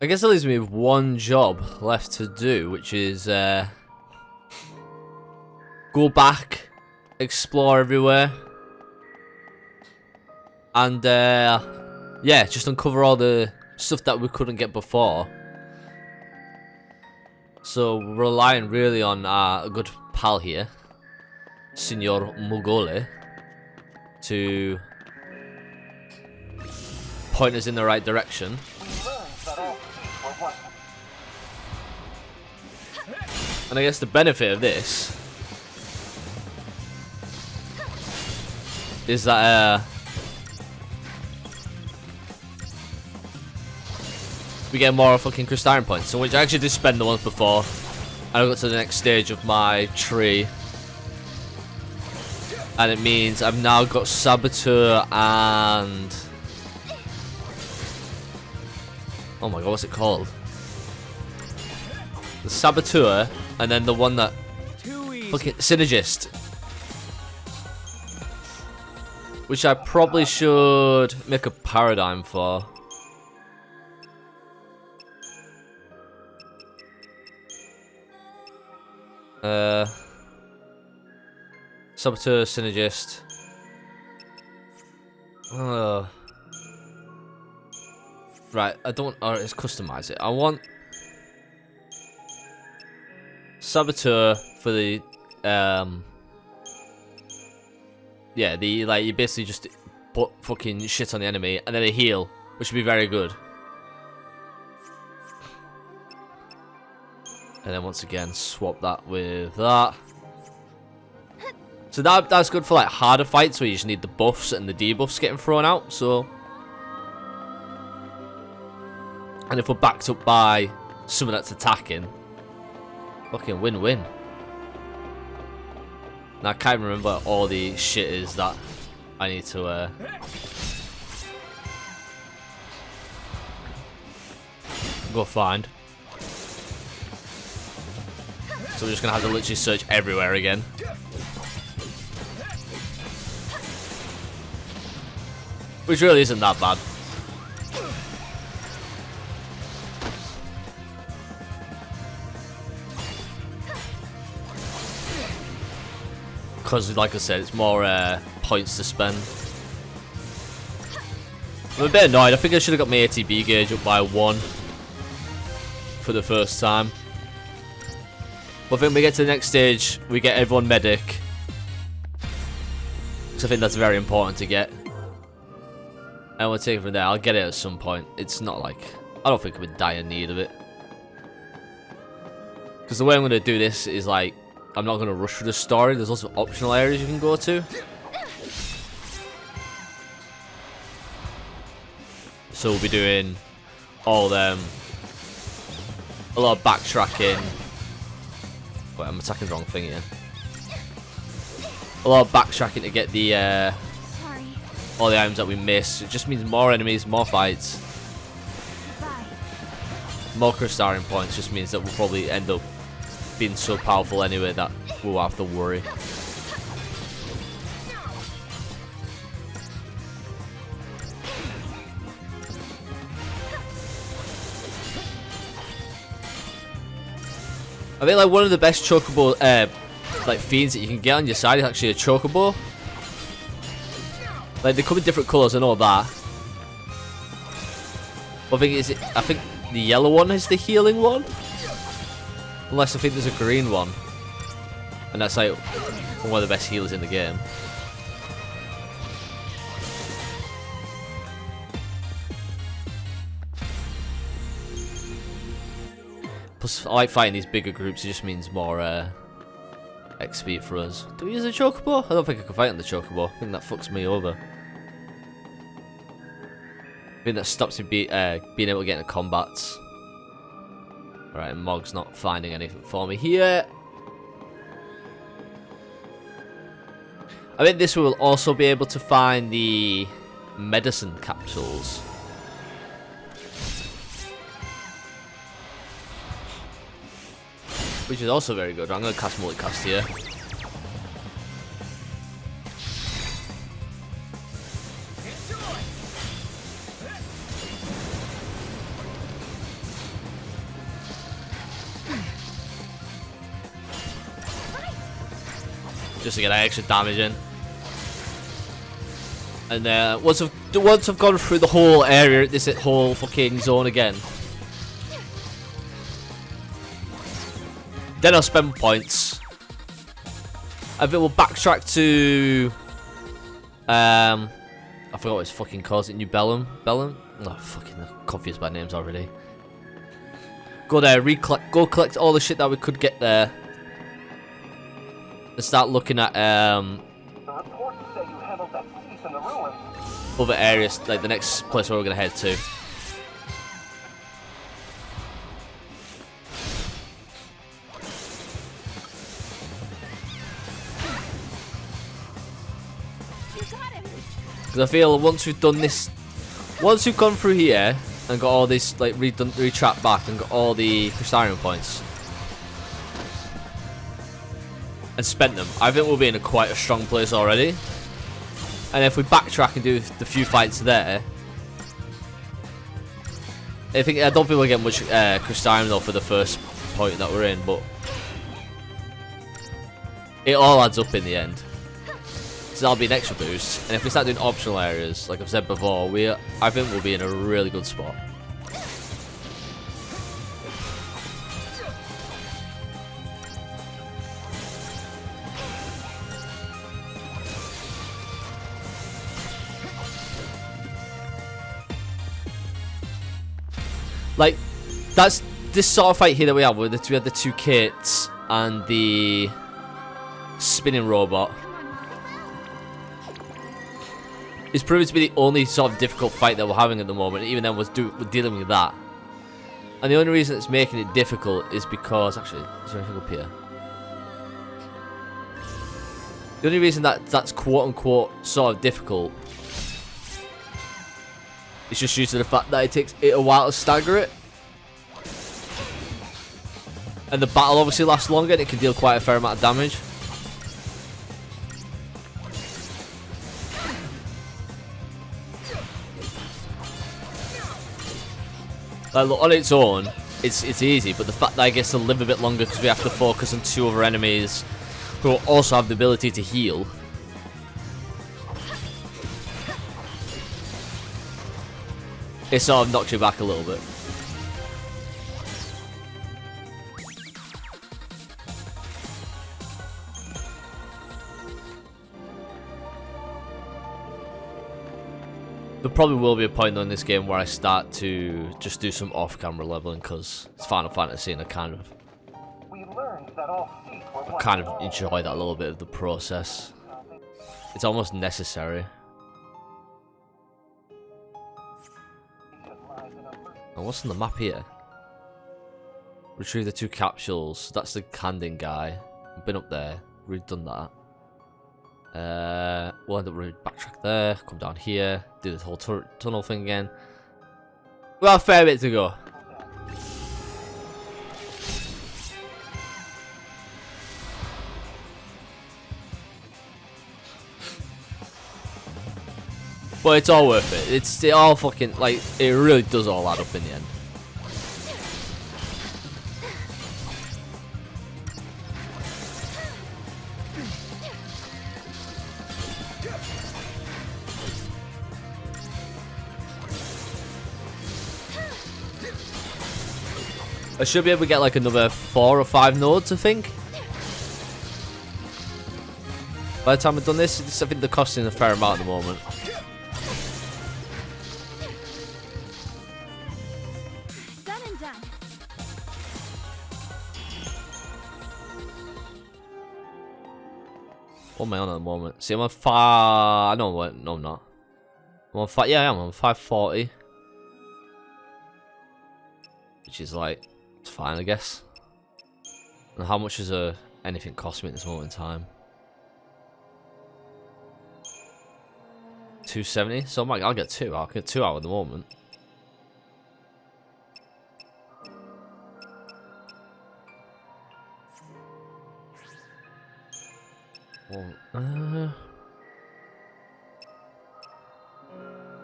I guess that leaves me with one job left to do, which is go back, explore everywhere, and yeah, just uncover all the stuff that we couldn't get before. So we're relying really on a good pal here, Signor Mugole, to point us in the right direction. And I guess the benefit of this is that we get more fucking crystalline points, so which I actually did spend the ones before. And I got to the next stage of my tree, and it means I've now got Saboteur and oh my god, what's it called? The Saboteur, and then the one that fucking Synergist, which I probably should make a paradigm for. Saboteur, Synergist. Right, I don't. Or let's customize it. I want Saboteur for the yeah, the like you basically just put fucking shit on the enemy, and then a heal, which would be very good. And then once again, swap that with that. So that's good for like harder fights where you just need the buffs and the debuffs getting thrown out. So, and if we're backed up by someone that's attacking, fucking win-win. Now I can't remember what all the shit is that I need to go find. So we're just gonna have to literally search everywhere again. Which really isn't that bad. Because, like I said, it's more points to spend. I'm a bit annoyed. I think I should have got my ATB gauge up by 1 for the first time. But I think when we get to the next stage, we get everyone medic. Because I think that's very important to get. And we'll take it from there. I'll get it at some point. It's not like... I don't think I'm in dire need of it. Because the way I'm going to do this is like... I'm not going to rush through the story. There's also optional areas you can go to. So we'll be doing all them. A lot of backtracking. Wait, I'm attacking the wrong thing here. A lot of backtracking to get the all the items that we miss. It just means more enemies, more fights. More crystalline points just means that we'll probably end up being so powerful anyway that we'll have to worry. I think like one of the best chocobo like fiends that you can get on your side is actually a chocobo. Like they come in different colours and all that. But I think the yellow one is the healing one. Unless I think there's a green one. And that's like one of the best healers in the game. Plus, I like fighting these bigger groups. It just means more XP for us. Do we use a chocobo? I don't think I can fight on the chocobo. I think that fucks me over. I think that stops me being able to get into combats. Right, Mog's not finding anything for me here. I think this will also be able to find the medicine capsules. Which is also very good. I'm going to cast multicast here. just to get that extra damage in. And once I've gone through the whole area, this whole fucking zone again, then I'll spend points. I think we'll backtrack to I forgot what it's fucking called. Is it New Bellum? Bellum? Oh, fucking I'm confused by names already. Go there, go collect all the shit that we could get there. And start looking at other areas, like the next place where we're gonna head to. Because I feel once we've done this, once we've gone through here and got all this, like, retrapped back and got all the Crystarium points and spent them, I think we'll be in quite a strong place already. And if we backtrack and do the few fights there, I don't think we'll get much Crystarium though for the first point that we're in, but it all adds up in the end. So that'll be an extra boost, and if we start doing optional areas, like I've said before, I think we'll be in a really good spot. Like, that's this sort of fight here that we have, where we had the two kits and the spinning robot. It's proven to be the only sort of difficult fight that we're having at the moment. Even then, we're dealing with that. And the only reason it's making it difficult is because... Actually, is there anything up here? The only reason that's quote-unquote sort of difficult is just due to the fact that it takes a while to stagger it. And the battle obviously lasts longer and it can deal quite a fair amount of damage. Like, look, on its own, it's easy, but the fact that I guess to live a bit longer because we have to focus on two other enemies who also have the ability to heal. It sort of knocks you back a little bit. There probably will be a point though in this game where I start to just do some off-camera leveling because it's Final Fantasy and I kind of enjoy that little bit of the process. It's almost necessary. And what's on the map here? Retrieve the two capsules. That's the Candin guy. I've been up there. We've done that. We'll end up backtrack there, come down here, do this whole tunnel thing again. We've got a fair bit to go. But it's all worth it. It all fucking, like, it really does all add up in the end. I should be able to get like another 4 or 5 nodes, I think. By the time I've done this, I think they're costing a fair amount at the moment. Done and done. What am I on at the moment? See, I'm on 5... No, I'm not. I'm on 5... Yeah, I am. I'm on 540. Which is like... It's fine, I guess. And how much does anything cost me at this moment in time? 270. So I'll get 2. I'll get 2 out at the moment. Well,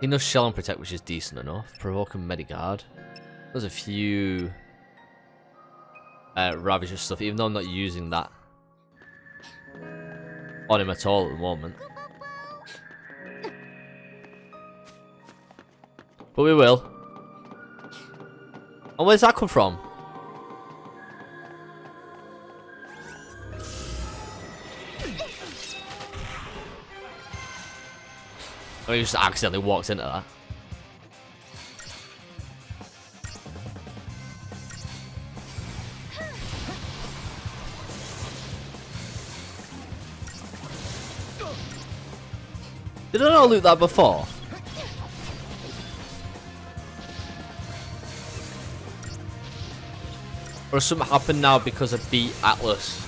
enough shell and protect, which is decent enough. Provoking Medigard. There's a few Ravager stuff, even though I'm not using that. on him at all at the moment. But we will. And where's that come from? Oh, he just accidentally walked into that. Did I not loot that before? Or has something happened now because I beat Atlas?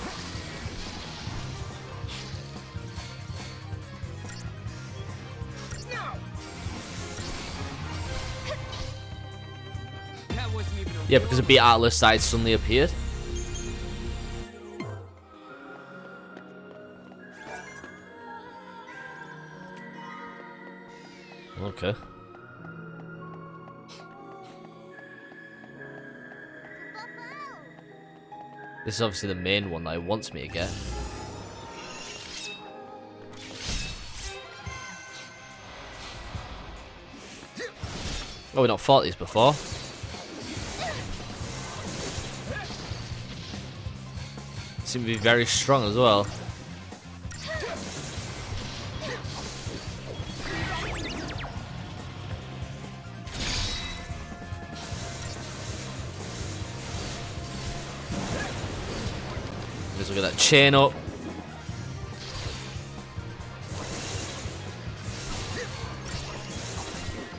Yeah, because I beat Atlas, that it suddenly appeared. Okay. This is obviously the main one that he wants me to get. Oh, we've not fought these before. Seem to be very strong as well. Let's look at that chain up.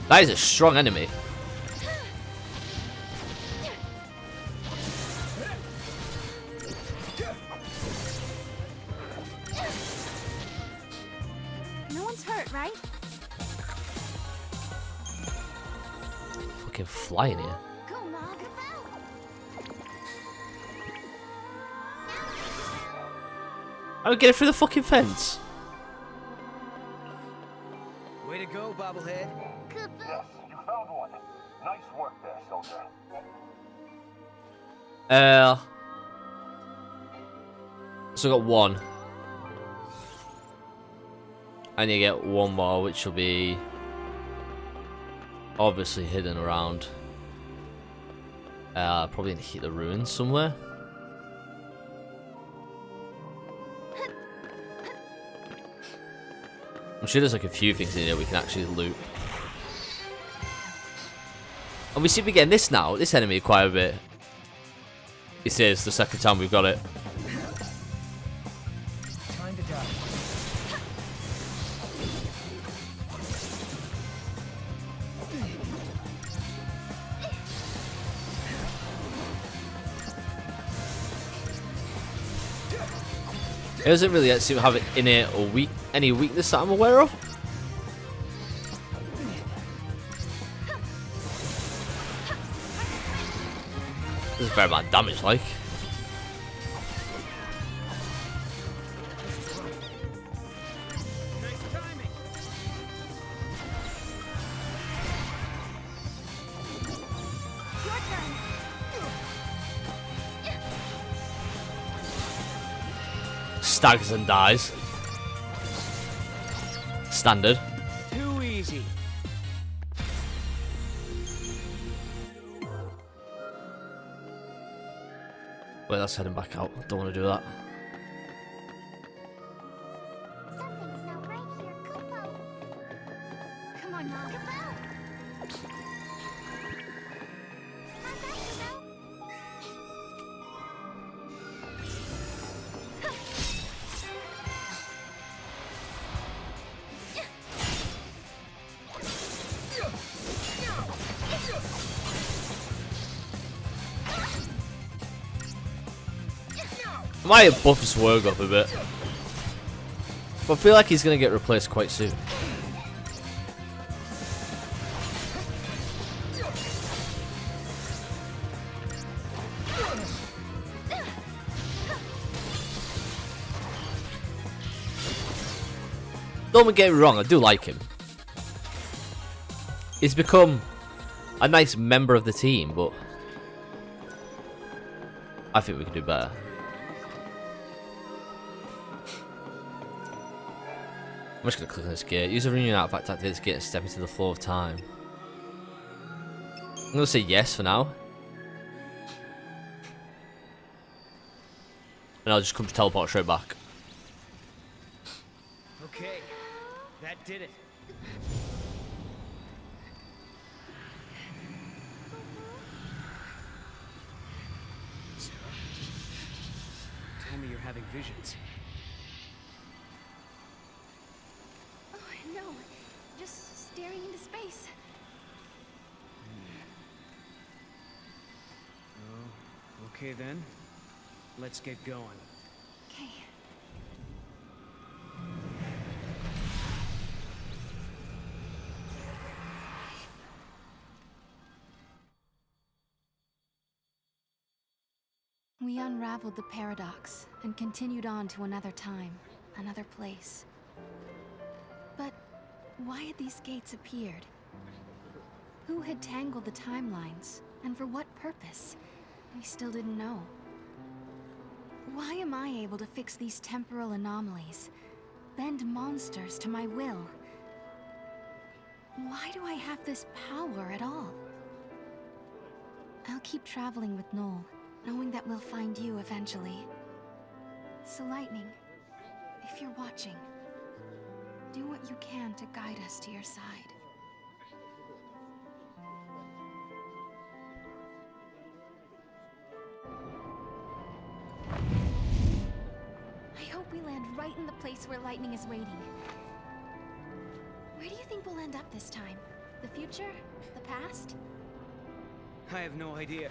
That is a strong enemy. No one's hurt, right? Fucking flying here. Go, Mog. I would get it through the fucking fence. Way to go, bobblehead. Yes, you found one. Nice work there, soldier. So I got one. And you get one more, which will be obviously hidden around. Probably in the ruins somewhere. I'm sure there's like a few things in here we can actually loot. And we seem to be getting this now, this enemy quite a bit. This is the second time we've got it. Time to die. It doesn't really seem to have it in it or any weakness that I'm aware of. This is a fair amount of damage, like. Nice timing. Your turn. Stags and dies. Standard. Too easy. Wait, that's heading back out. Don't want to do that. Something's not right here, Kupo. Come on, Mog. I might have buffed Swerg up a bit. But I feel like he's going to get replaced quite soon. Don't get me wrong, I do like him. He's become a nice member of the team, but I think we can do better. I'm just gonna click on this gate. Use a reunion artifact to activate this gate and step into the flow of time. I'm gonna say yes for now. And I'll just come teleport straight back. Okay, that did it. Sarah, tell me you're having visions. Oh, no. Just staring into space. Oh, okay then. Let's get going. Okay. We unraveled the paradox and continued on to another time, another place. But why had these gates appeared? Who had tangled the timelines, and for what purpose? We still didn't know. Why am I able to fix these temporal anomalies, bend monsters to my will? Why do I have this power at all? I'll keep traveling with Noel, knowing that we'll find you eventually. So Lightning, if you're watching, do what you can to guide us to your side. I hope we land right in the place where Lightning is waiting. Where do you think we'll end up this time? The future? The past? I have no idea.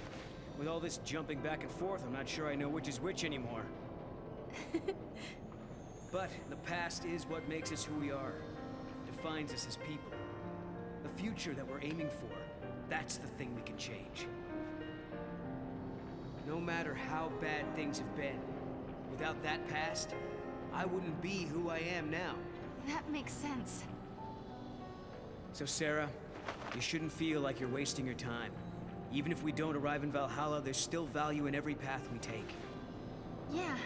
With all this jumping back and forth, I'm not sure I know which is which anymore. But the past is what makes us who we are. Defines us as people. The future that we're aiming for, that's the thing we can change. No matter how bad things have been, without that past, I wouldn't be who I am now. That makes sense. So Sarah, you shouldn't feel like you're wasting your time. Even if we don't arrive in Valhalla, there's still value in every path we take. Yeah,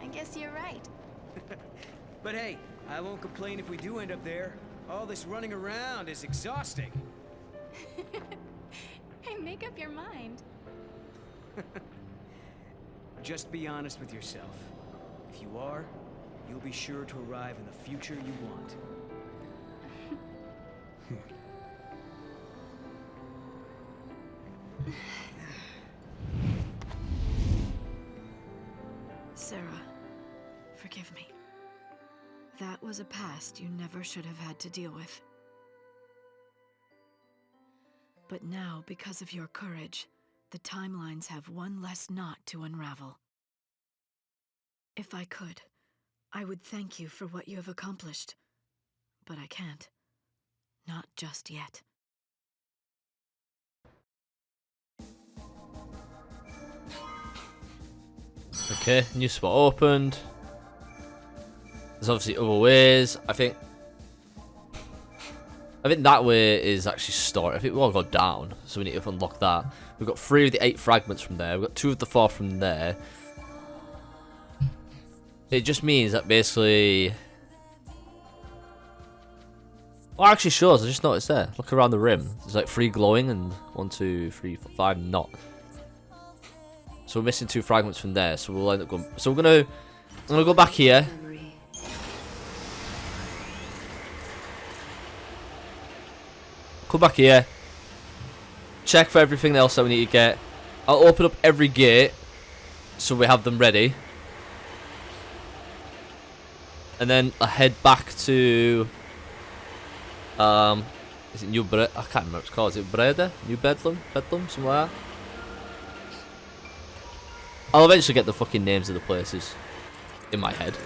I guess you're right. But hey, I won't complain if we do end up there. All this running around is exhausting. Hey, make up your mind. Just be honest with yourself. If you are, you'll be sure to arrive in the future you want. Sarah, forgive me. That was a past you never should have had to deal with. But now, because of your courage, the timelines have one less knot to unravel. If I could, I would thank you for what you have accomplished. But I can't. Not just yet. Okay, new spot opened. There's obviously other ways. I think that way is actually stored. I think we all go down, so we need to unlock that. We've got 3 of the 8 fragments from there. We've got 2 of the 4 from there. It just means that basically... Oh, it actually shows. I just noticed there. Look around the rim. There's like 3 glowing and 1, 2, 3, 4, 5 not. So we're missing 2 fragments from there. So we'll end up going. So I'm gonna go back here. Come back here. Check for everything else that we need to get. I'll open up every gate so we have them ready. And then I head back to is it New Bre? I can't remember what it's called. Is it Breda? New Bedlam? Bedlam? Somewhere like that? I'll eventually get the fucking names of the places in my head.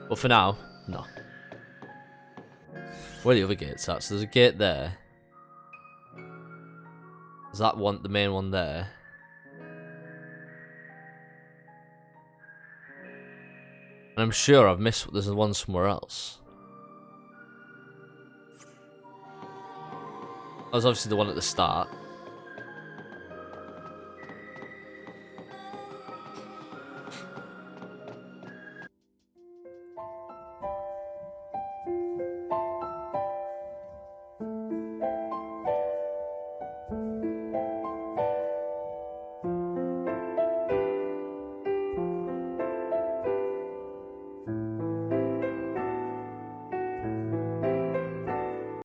But for now, no. Where are the other gates at? So there's a gate there. There's that one, the main one there. And I'm sure I've missed. There's one somewhere else. That was obviously the one at the start.